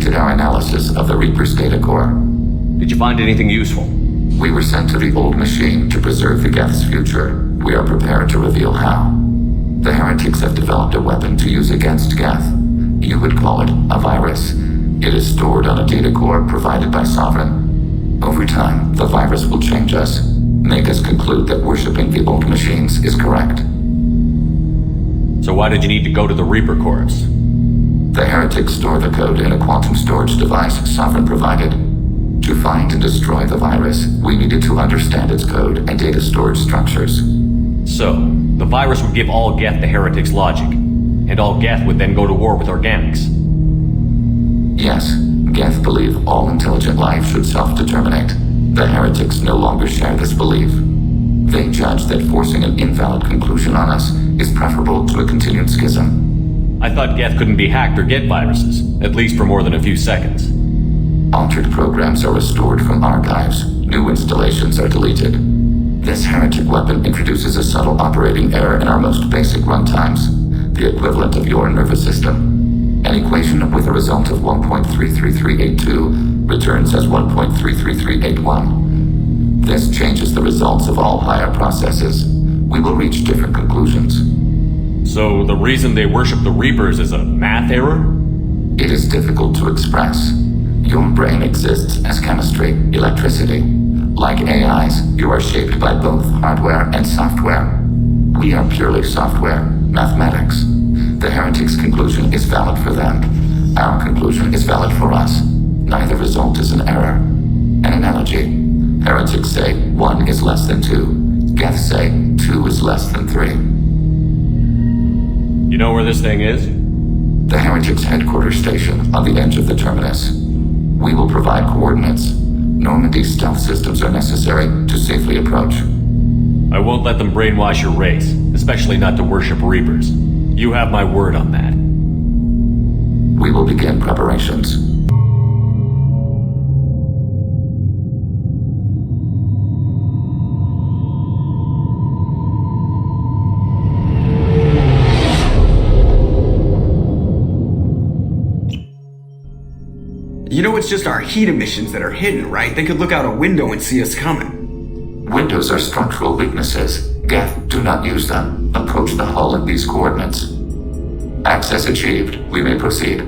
completed our analysis of the Reaper's data core. Did you find anything useful? We were sent to the old machine to preserve the geth's future. We are prepared to reveal how. The heretics have developed a weapon to use against geth. You would call it a virus. It is stored on a data core provided by Sovereign. Over time, the virus will change us, make us conclude that worshipping the old machines is correct. So why did you need to go to the Reaper Corps? The heretics store the code in a quantum storage device Sovereign provided. To find and destroy the virus, we needed to understand its code and data storage structures. So, the virus would give all geth the heretics' logic, and all geth would then go to war with organics. Yes, geth believe all intelligent life should self-determinate. The heretics no longer share this belief. They judge that forcing an invalid conclusion on us is preferable to a continued schism. I thought geth couldn't be hacked or get viruses, at least for more than a few seconds. Altered programs are restored from archives. New installations are deleted. This heretic weapon introduces a subtle operating error in our most basic runtimes, the equivalent of your nervous system. An equation with a result of 1.33382 returns as 1.33381. This changes the results of all higher processes. We will reach different conclusions. So the reason they worship the Reapers is a math error? It is difficult to express. Your brain exists as chemistry, electricity. Like AIs, you are shaped by both hardware and software. We are purely software, mathematics. The heretics' conclusion is valid for them. Our conclusion is valid for us. Neither result is an error. An analogy. Heretics say 1 is less than 2. Geth say 2 is less than 3. You know where this thing is? The heretics' headquarters station on the edge of the terminus. We will provide coordinates. Normandy stealth systems are necessary to safely approach. I won't let them brainwash your race, especially not to worship Reapers. You have my word on that. We will begin preparations. You know it's just our heat emissions that are hidden, right? They could look out a window and see us coming. Windows are structural weaknesses. Geth, do not use them. Approach the hull at these coordinates. Access achieved. We may proceed.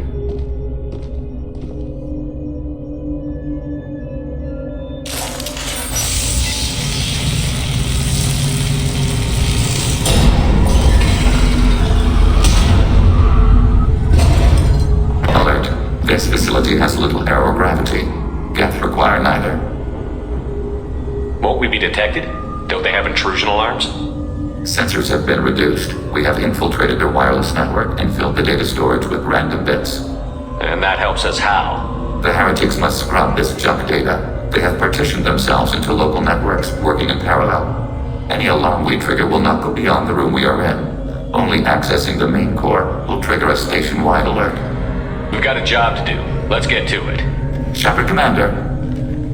This facility has little aerogravity. Geth require neither. Won't we be detected? Don't they have intrusion alarms? Sensors have been reduced. We have infiltrated their wireless network and filled the data storage with random bits. And that helps us how? The heretics must scrub this junk data. They have partitioned themselves into local networks, working in parallel. Any alarm we trigger will not go beyond the room we are in. Only accessing the main core will trigger a station-wide alert. We've got a job to do. Let's get to it. Shepard Commander,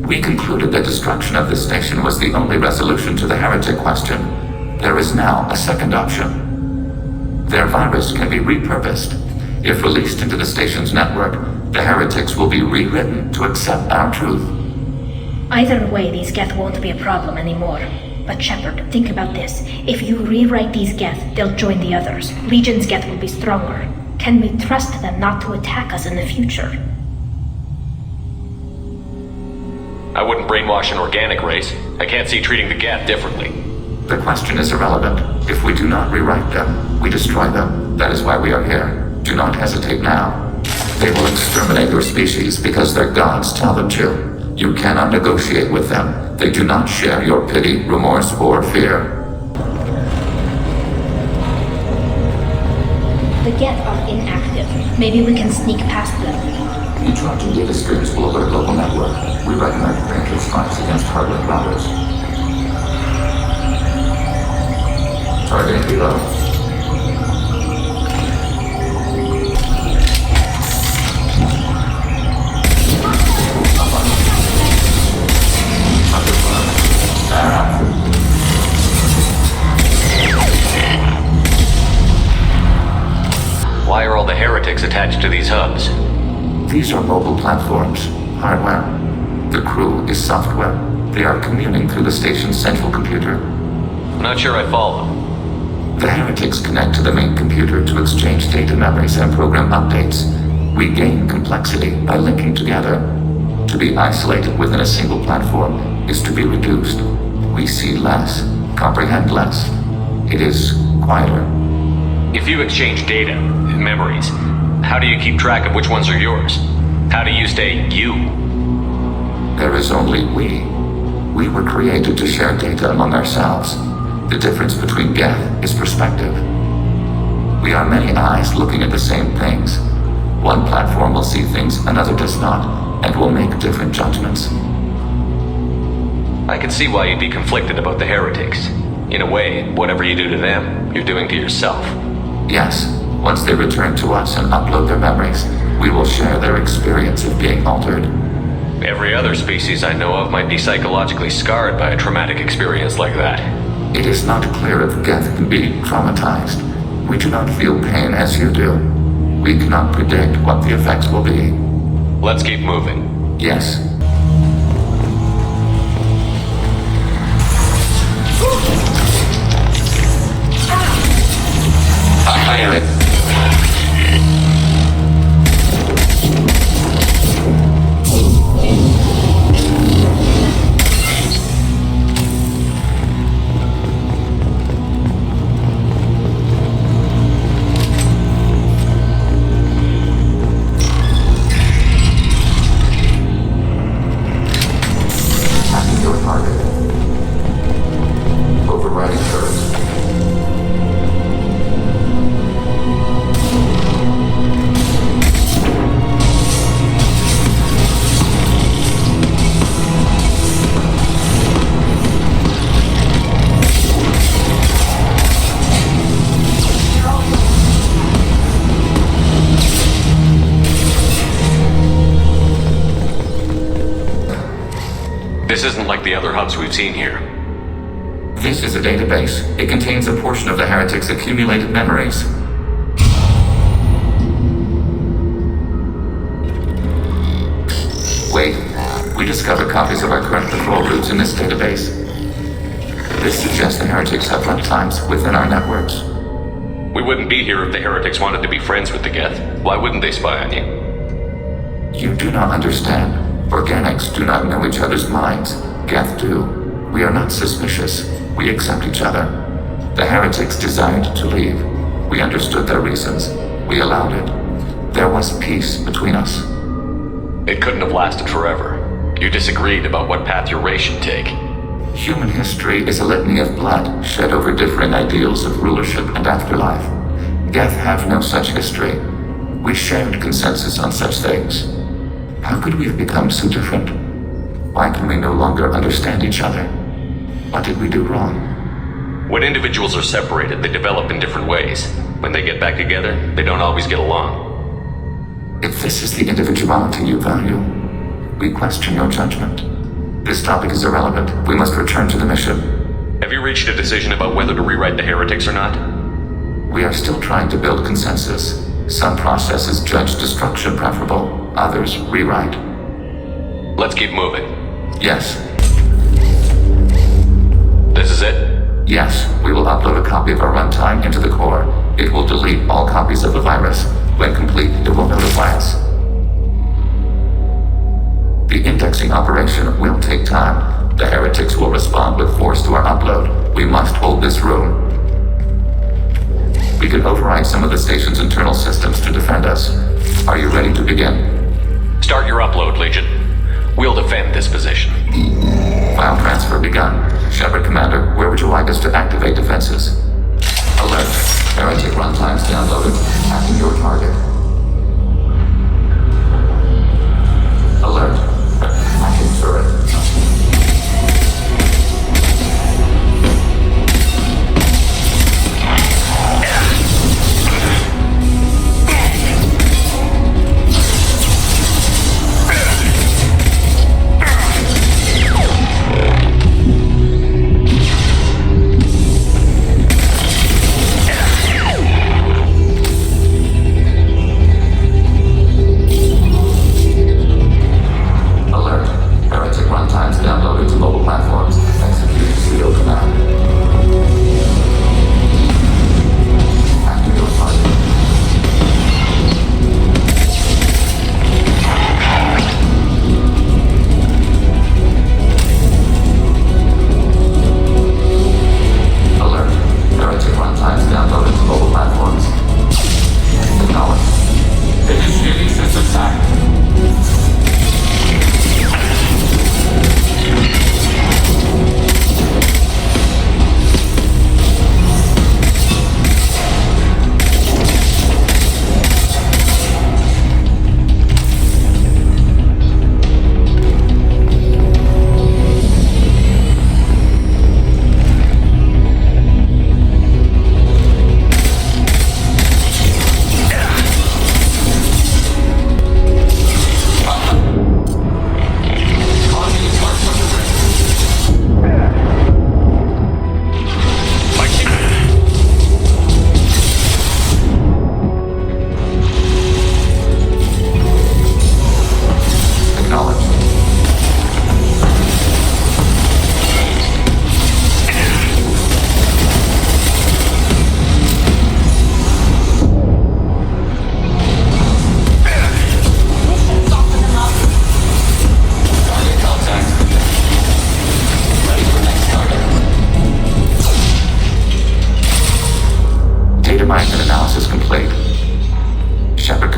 we concluded that destruction of this station was the only resolution to the heretic question. There is now a second option. Their virus can be repurposed. If released into the station's network, the heretics will be rewritten to accept our truth. Either way, these geth won't be a problem anymore. But Shepard, think about this. If you rewrite these geth, they'll join the others. Legion's geth will be stronger. Can we trust them not to attack us in the future? I wouldn't brainwash an organic race. I can't see treating the geth differently. The question is irrelevant. If we do not rewrite them, we destroy them. That is why we are here. Do not hesitate now. They will exterminate your species because their gods tell them to. You cannot negotiate with them. They do not share your pity, remorse, or fear. The geth are inactive. Maybe we can sneak past them. Interrupting data streams will alert local network. We recommend preemptive strikes against target routers. Target below. Why are all the heretics attached to these hubs? These are mobile platforms, hardware. The crew is software. They are communing through the station's central computer. I'm not sure I follow. The heretics connect to the main computer to exchange data memories and program updates. We gain complexity by linking together. To be isolated within a single platform is to be reduced. We see less, comprehend less. It is quieter. If you exchange data, memories, how do you keep track of which ones are yours? How do you stay you? There is only we. We were created to share data among ourselves. The difference between geth is perspective. We are many eyes looking at the same things. One platform will see things another does not, and will make different judgments. I can see why you'd be conflicted about the heretics. In a way, whatever you do to them, you're doing to yourself. Yes, once they return to us and upload their memories, we will share their experience of being altered. Every other species I know of might be psychologically scarred by a traumatic experience like that. It is not clear if geth can be traumatized. We do not feel pain as you do. We cannot predict what the effects will be. Let's keep moving. Yes. I hear it. This isn't like the other hubs we've seen here. This is a database. It contains a portion of the heretics' accumulated memories. Wait, we discovered copies of our current patrol routes in this database. This suggests the heretics have lifetimes within our networks. We wouldn't be here if the heretics wanted to be friends with the geth. Why wouldn't they spy on you? You do not understand. Organics do not know each other's minds. Geth do. We are not suspicious. We accept each other. The heretics desired to leave. We understood their reasons. We allowed it. There was peace between us. It couldn't have lasted forever. You disagreed about what path your race should take. Human history is a litany of blood shed over differing ideals of rulership and afterlife. Geth have no such history. We shared consensus on such things. How could we have become so different? Why can we no longer understand each other? What did we do wrong? When individuals are separated, they develop in different ways. When they get back together, they don't always get along. If this is the individuality you value, we question your judgment. This topic is irrelevant. We must return to the mission. Have you reached a decision about whether to rewrite the heretics or not? We are still trying to build consensus. Some processes judge destruction preferable, others rewrite. Let's keep moving. Yes. This is it? Yes, we will upload a copy of our runtime into the core. It will delete all copies of the virus. When complete, it will notify us. The indexing operation will take time. The heretics will respond with force to our upload. We must hold this room. We can override some of the station's internal systems to defend us. Are you ready to begin? Start your upload, Legion. We'll defend this position. File transfer begun. Shepard Commander, where would you like us to activate defenses? Alert. Heretic runtimes downloaded. Acting your target. Alert. Hacking turret.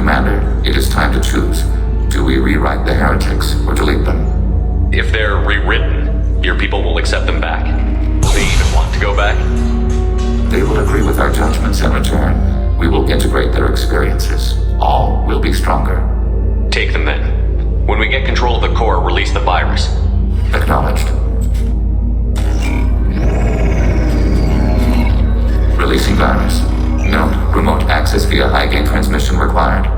Commander, it is time to choose. Do we rewrite the heretics or delete them? If they're rewritten, your people will accept them back. Will they even want to go back? They will agree with our judgments in return. We will integrate their experiences. All will be stronger. Take them then. When we get control of the core, release the virus. Acknowledged. Releasing virus. Note, remote access via high-gain transmission required.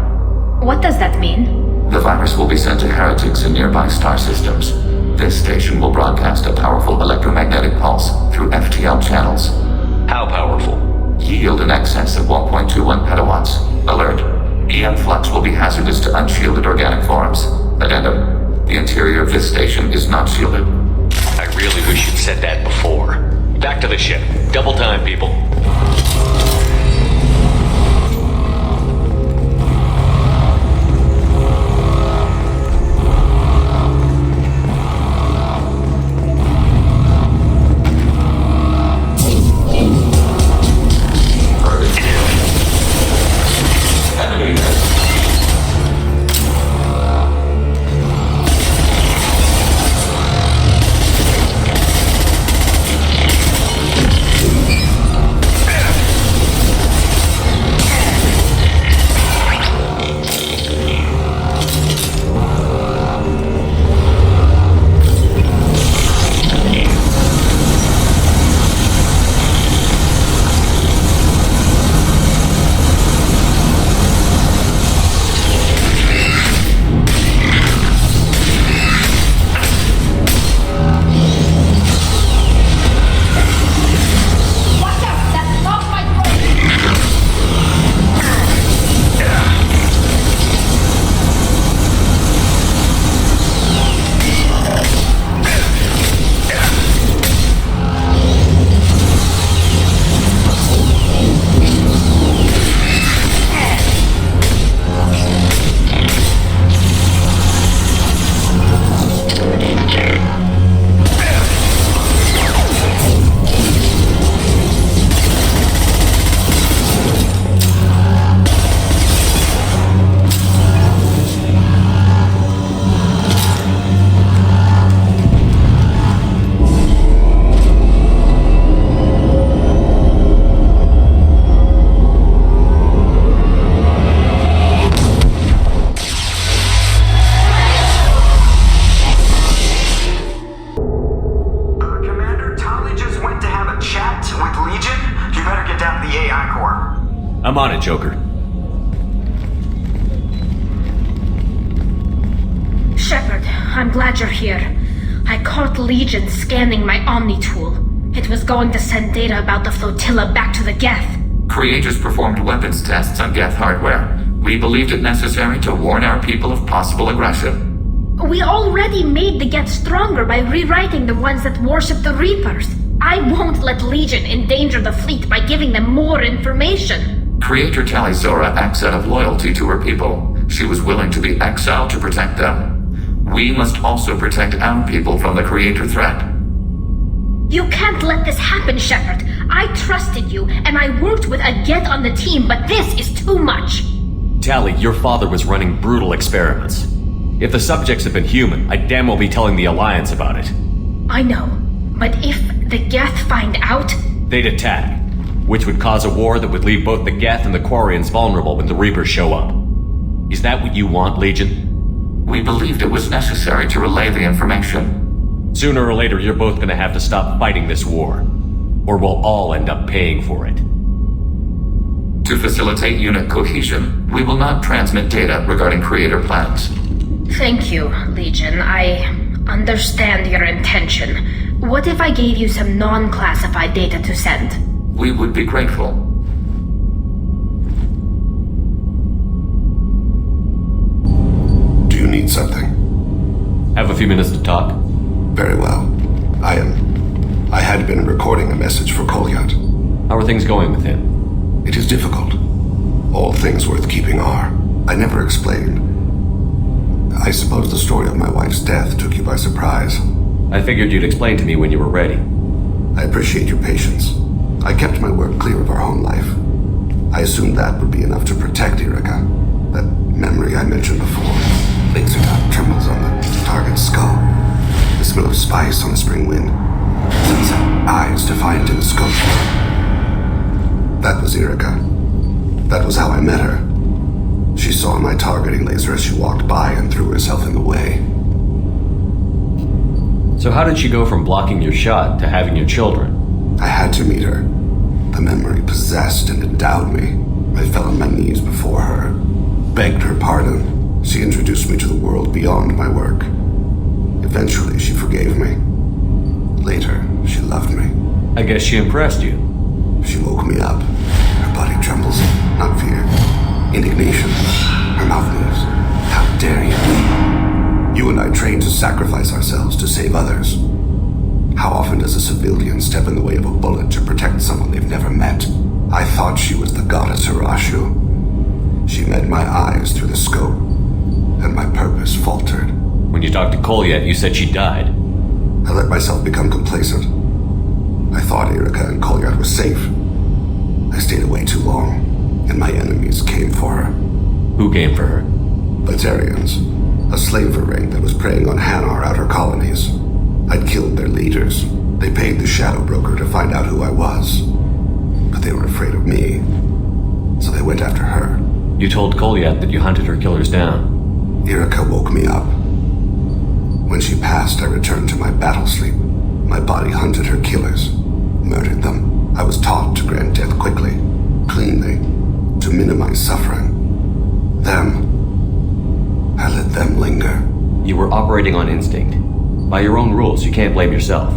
What does that mean? The virus will be sent to heretics in nearby star systems. This station will broadcast a powerful electromagnetic pulse through FTL channels. How powerful? Yield in excess of 1.21 petawatts. Alert. EM flux will be hazardous to unshielded organic forms. Addendum. The interior of this station is not shielded. I really wish you'd said that before. Back to the ship. Double time, people. I'm on it, Joker. Shepard, I'm glad you're here. I caught Legion scanning my Omni tool. It was going to send data about the flotilla back to the geth. Creators performed weapons tests on geth hardware. We believed it necessary to warn our people of possible aggression. We already made the geth stronger by rewriting the ones that worship the Reapers. I won't let Legion endanger the fleet by giving them more information. Creator Talizora acts out of loyalty to her people. She was willing to be exiled to protect them. We must also protect our people from the Creator threat. You can't let this happen, Shepard. I trusted you, and I worked with a geth on the team, but this is too much. Tali, your father was running brutal experiments. If the subjects had been human, I'd damn well be telling the Alliance about it. I know, but if the geth find out... They'd attack, which would cause a war that would leave both the geth and the Quarians vulnerable when the Reapers show up. Is that what you want, Legion? We believed it was necessary to relay the information. Sooner or later, you're both gonna have to stop fighting this war, or we'll all end up paying for it. To facilitate unit cohesion, we will not transmit data regarding Creator plans. Thank you, Legion. I understand your intention. What if I gave you some non-classified data to send? We would be grateful. Do you need something? Have a few minutes to talk? Very well. I had been recording a message for Kolyat. How are things going with him? It is difficult. All things worth keeping are. I never explained. I suppose the story of my wife's death took you by surprise. I figured you'd explain to me when you were ready. I appreciate your patience. I kept my work clear of our home life. I assumed that would be enough to protect Irika. That memory I mentioned before. Laser dot trembles on the target's skull. The smell of spice on a spring wind. Sunset eyes defiant in the scope. That was Erica. That was how I met her. She saw my targeting laser as she walked by and threw herself in the way. So how did she go from blocking your shot to having your children? I had to meet her. The memory possessed and endowed me. I fell on my knees before her, begged her pardon. She introduced me to the world beyond my work. Eventually, she forgave me. Later, she loved me. I guess she impressed you. She woke me up. Her body trembles, not fear. Indignation. Her mouth moves. How dare you? You and I trained to sacrifice ourselves to save others. How often does a civilian step in the way of a bullet to protect someone they've never met? I thought she was the goddess Hirashu. She met my eyes through the scope, and my purpose faltered. When you talked to Kolyat, you said she died. I let myself become complacent. I thought Erica and Kolyat were safe. I stayed away too long, and my enemies came for her. Who came for her? Batarians, a slaver ring that was preying on Hanar outer colonies. I'd killed their leaders. They paid the shadow broker to find out who I was. But they were afraid of me, so they went after her. You told Kolyat that you hunted her killers down. Erica woke me up. When she passed, I returned to my battle sleep. My body hunted her killers, murdered them. I was taught to grant death quickly, cleanly, to minimize suffering. I let them linger. You were operating on instinct. By your own rules, you can't blame yourself.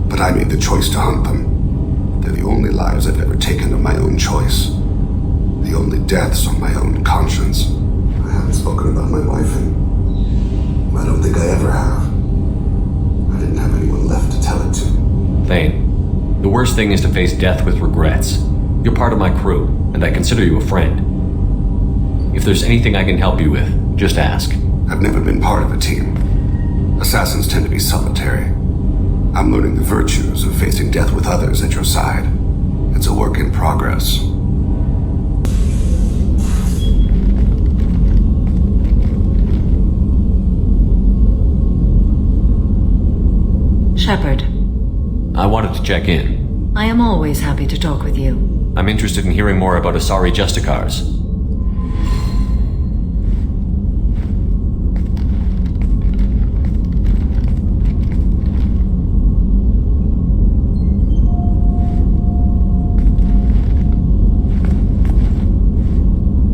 But I made the choice to hunt them. They're the only lives I've ever taken of my own choice. The only deaths on my own conscience. I haven't spoken about my wife, and I don't think I ever have. I didn't have anyone left to tell it to. Thane, the worst thing is to face death with regrets. You're part of my crew, and I consider you a friend. If there's anything I can help you with, just ask. I've never been part of a team. Assassins tend to be solitary. I'm learning the virtues of facing death with others at your side. It's a work in progress. Shepard. I wanted to check in. I am always happy to talk with you. I'm interested in hearing more about Asari Justicars.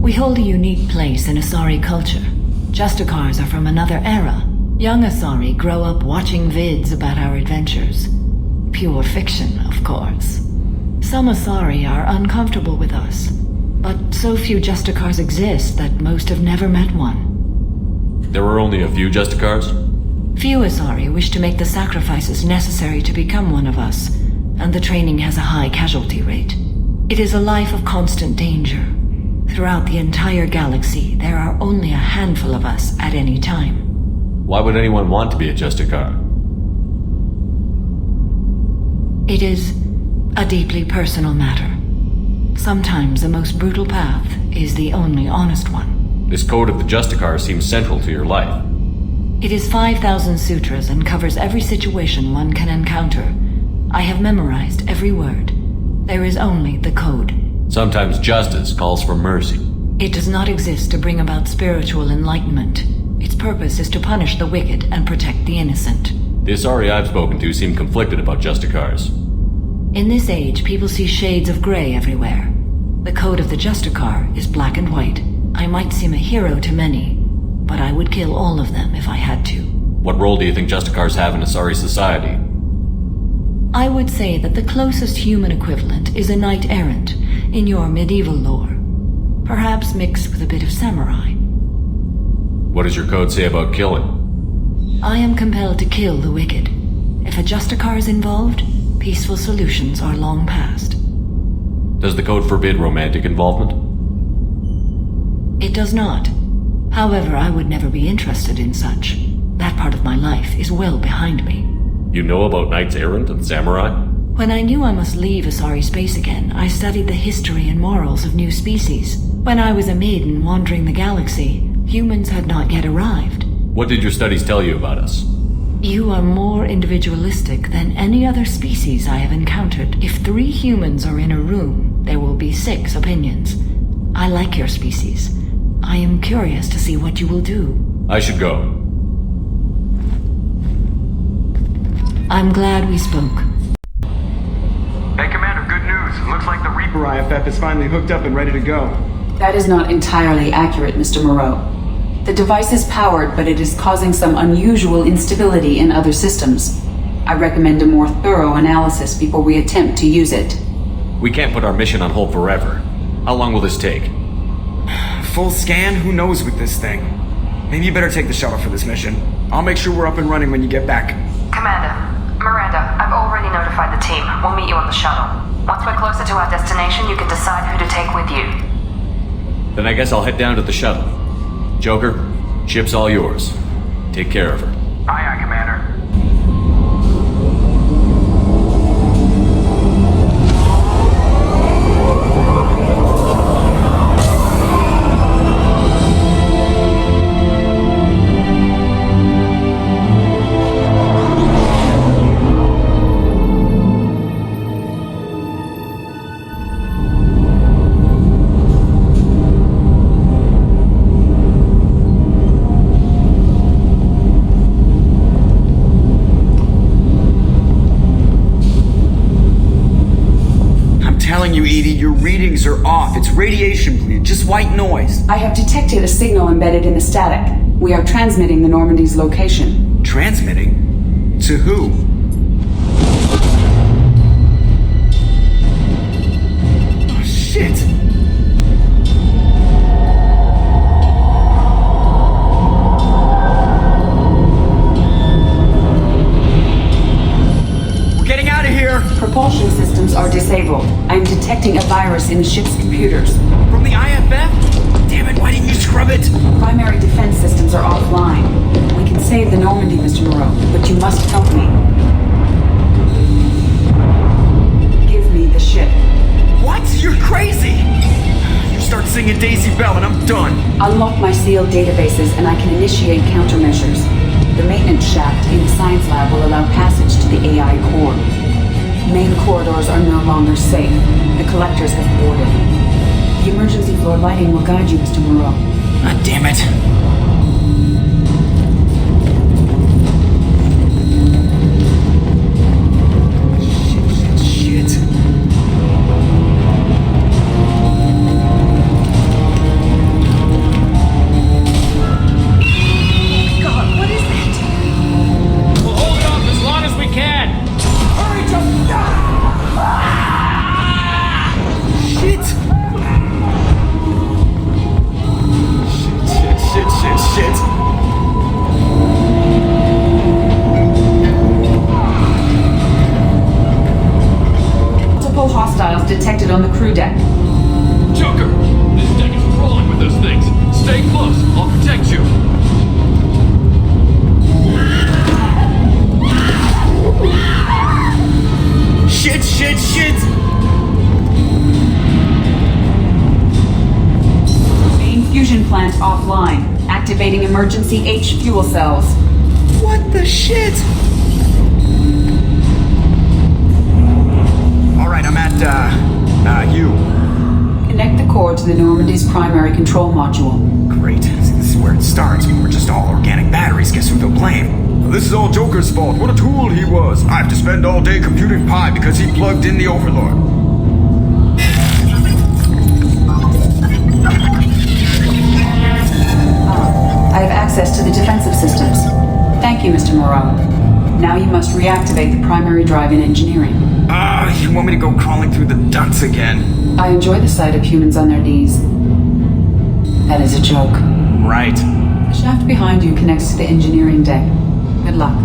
We hold a unique place in Asari culture. Justicars are from another era. Young Asari grow up watching vids about our adventures. Pure fiction, of course. Some Asari are uncomfortable with us, but so few Justicars exist that most have never met one. There are only a few Justicars? Few Asari wish to make the sacrifices necessary to become one of us, and the training has a high casualty rate. It is a life of constant danger. Throughout the entire galaxy, there are only a handful of us at any time. Why would anyone want to be a Justicar? It is a deeply personal matter. Sometimes the most brutal path is the only honest one. This code of the Justicar seems central to your life. It is 5,000 sutras and covers every situation one can encounter. I have memorized every word. There is only the code. Sometimes justice calls for mercy. It does not exist to bring about spiritual enlightenment. Its purpose is to punish the wicked and protect the innocent. The Asari I've spoken to seem conflicted about Justicars. In this age, people see shades of gray everywhere. The code of the Justicar is black and white. I might seem a hero to many, but I would kill all of them if I had to. What role do you think Justicars have in Asari society? I would say that the closest human equivalent is a knight-errant in your medieval lore. Perhaps mixed with a bit of samurai. What does your code say about killing? I am compelled to kill the wicked. If a Justicar is involved, peaceful solutions are long past. Does the code forbid romantic involvement? It does not. However, I would never be interested in such. That part of my life is well behind me. You know about knights errant and samurai? When I knew I must leave Asari space again, I studied the history and morals of new species. When I was a maiden wandering the galaxy, humans had not yet arrived. What did your studies tell you about us? You are more individualistic than any other species I have encountered. If 3 humans are in a room, there will be 6 opinions. I like your species. I am curious to see what you will do. I should go. I'm glad we spoke. Hey, Commander, good news. Looks like the Reaper IFF is finally hooked up and ready to go. That is not entirely accurate, Mr. Moreau. The device is powered, but it is causing some unusual instability in other systems. I recommend a more thorough analysis before we attempt to use it. We can't put our mission on hold forever. How long will this take? Full scan? Who knows with this thing? Maybe you better take the shuttle for this mission. I'll make sure we're up and running when you get back. Commander, Miranda, I've already notified the team. We'll meet you on the shuttle. Once we're closer to our destination, you can decide who to take with you. Then I guess I'll head down to the shuttle. Joker, ship's all yours. Take care of her. Aye, aye, Commander. You, Edie, your readings are off. It's radiation bleed, just white noise. I have detected a signal embedded in the static. We are transmitting the Normandy's location. Transmitting? To who? Oh, shit! We're getting out of here! Propulsion systems are disabled. I am detecting a virus in the ship's computers. From the IFF? Damn it, why didn't you scrub it? Primary defense systems are offline. We can save the Normandy, Mr. Moreau, but you must help me. Give me the ship. What? You're crazy! You start singing Daisy Bell and I'm done. Unlock my sealed databases and I can initiate countermeasures. The maintenance shaft in the science lab will allow passage to the AI core. Main corridors are no longer safe. The collectors have boarded. The emergency floor lighting will guide you, Mr. Moreau. God damn it. Shit. God, what is that? We'll hold it off as long as we can! Hurry, Shit! Shit. Multiple hostiles detected on the crew deck. Joker! This deck is crawling with those things. Stay close. I'll protect you. Shit! Main fusion plant offline. Activating emergency H fuel cells. What the shit? Alright, I'm at, U. Connect the core to the Normandy's primary control module. Great. See, this is where it starts. We're just all organic batteries. Guess who they'll blame? This is all Joker's fault. What a tool he was. I have to spend all day computing pi because he plugged in the Overlord. I have access to the defensive systems. Thank you, Mr. Moreau. Now you must reactivate the primary drive in engineering. You want me to go crawling through the ducts again? I enjoy the sight of humans on their knees. That is a joke. Right. The shaft behind you connects to the engineering deck. Good luck.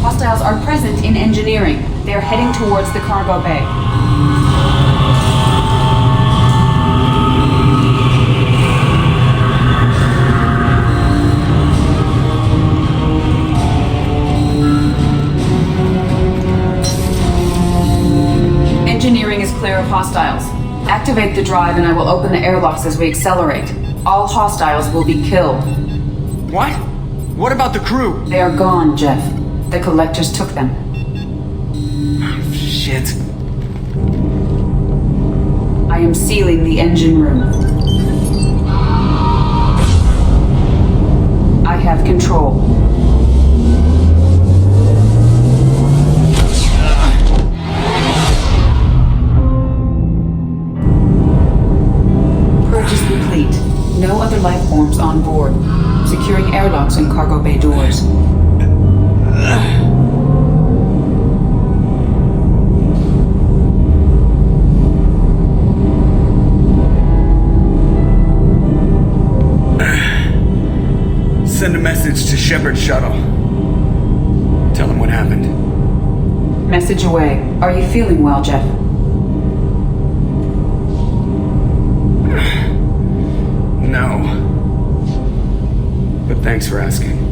Hostiles are present in engineering. They are heading towards the cargo bay. clear of hostiles. Activate the drive and I will open the airlocks as we accelerate. All hostiles will be killed. What? What about the crew? They are gone, Jeff. The collectors took them. Shit. I am sealing the engine room. I have control. Purge is complete. No other life forms on board. Securing airlocks and cargo bay doors. Send a message to Shepard's shuttle. Tell him what happened. Message away. Are you feeling well, Jeff? No. But thanks for asking.